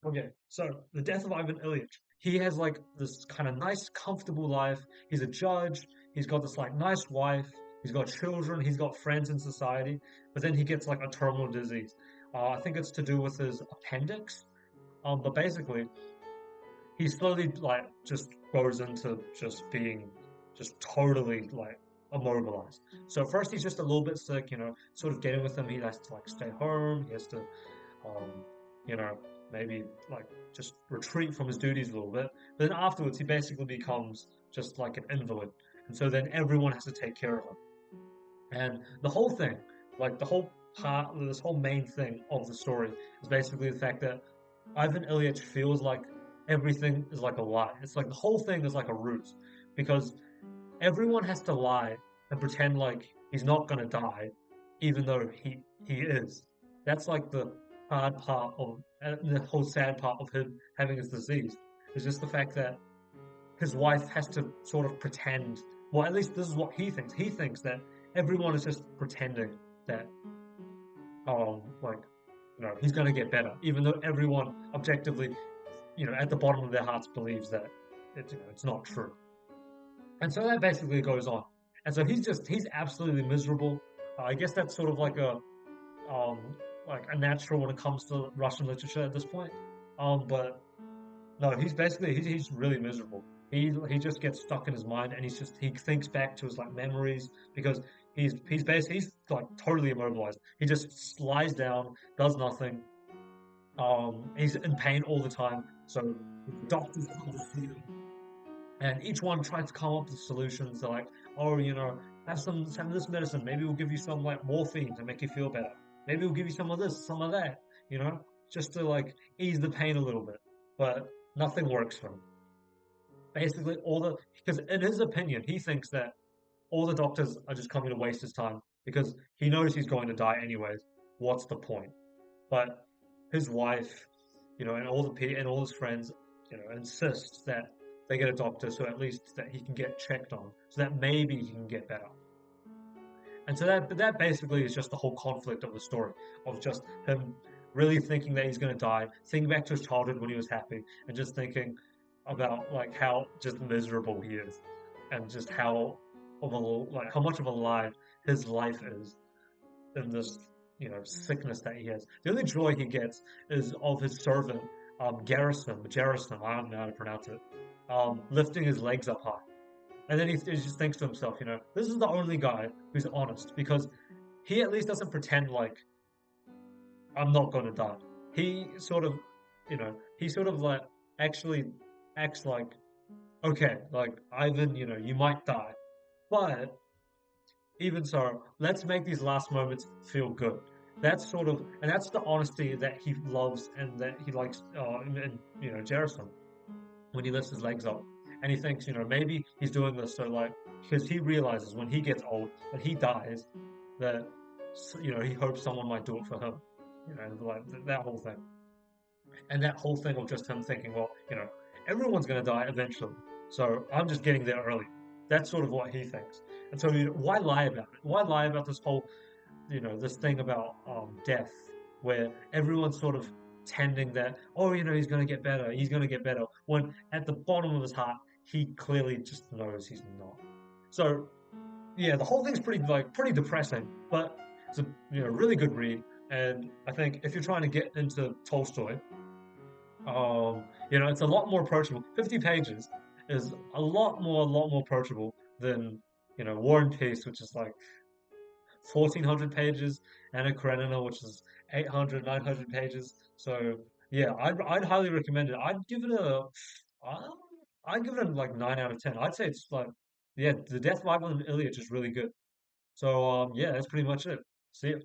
Okay, so the death of Ivan Ilyich. He has like this kind of nice, comfortable life. He's a judge. He's got this like nice wife. He's got children. He's got friends in society. But then he gets like a terminal disease. I think it's to do with his appendix. But basically, he slowly like just goes into just being just totally like immobilized. So first he's just a little bit sick, sort of getting with him. He has to like stay home. He has to um, you know, maybe like just retreat from his duties a little bit. But then afterwards, he basically becomes just like an invalid. And so then everyone has to take care of him. And the whole thing, like the whole part, this whole main thing of the story is basically the fact that Ivan Ilyich feels like everything is like a lie. It's like the whole thing is like a ruse because everyone has to lie and pretend like he's not going to die, even though he is. That's like the hard part of the whole sad part of him having his disease. Is just the fact that his wife has to sort of pretend. Well, at least this is what he thinks. He thinks that everyone is just pretending that, like, he's going to get better, even though everyone objectively, at the bottom of their hearts believes that it's not true. And so that basically goes on. And so he's absolutely miserable. I guess that's sort of um like a natural when it comes to Russian literature at this point. But no, he's really miserable. He just gets stuck in his mind and he thinks back to his like memories because he's like totally immobilized. He just lies down, does nothing. He's in pain all the time. So the doctors come to see him and each one tries to come up with solutions. They're like, oh, have this medicine. Maybe we'll give you some like morphine to make you feel better. Maybe we'll give you some of this, some of that, just to like ease the pain a little bit. But nothing works for him. Basically, because in his opinion, he thinks that all the doctors are just coming to waste his time because he knows he's going to die anyways. What's the point? But his wife, and and all his friends, insist that they get a doctor so at least that he can get checked on, so that maybe he can get better. And so that basically is just the whole conflict of the story of just him really thinking that he's going to die, thinking back to his childhood when he was happy, and just thinking about like how just miserable he is, and just how much of a lie his life is in this sickness that he has. The only joy he gets is of his servant Gerasim, I don't know how to pronounce it, lifting his legs up high. And then he just thinks to himself, this is the only guy who's honest because he at least doesn't pretend like I'm not going to die. He sort of, he sort of like actually acts like, okay, like Ivan, you might die, but even so, let's make these last moments feel good. And that's the honesty that he loves and that he likes, Jericho when he lifts his legs up. And he thinks, maybe he's doing this so like, because he realizes when he gets old, when he dies, that, he hopes someone might do it for him. Like that whole thing. And that whole thing of just him thinking, well, everyone's going to die eventually. So I'm just getting there early. That's sort of what he thinks. And so, why lie about it? Why lie about this whole, this thing about death, where everyone's sort of tending that, oh, he's going to get better, he's going to get better, when at the bottom of his heart, he clearly just knows he's not. So, yeah, the whole thing's pretty depressing, but it's a really good read. And I think if you're trying to get into Tolstoy, it's a lot more approachable. 50 pages is a lot more approachable than, War and Peace, which is like 1,400 pages, and a Karenina, which is 800, 900 pages. So yeah, I'd highly recommend it. Uh, I'd give it a like 9 out of 10. I'd say it's like, yeah, the Death of Ivan Ilyich is really good. So yeah, that's pretty much it. See ya.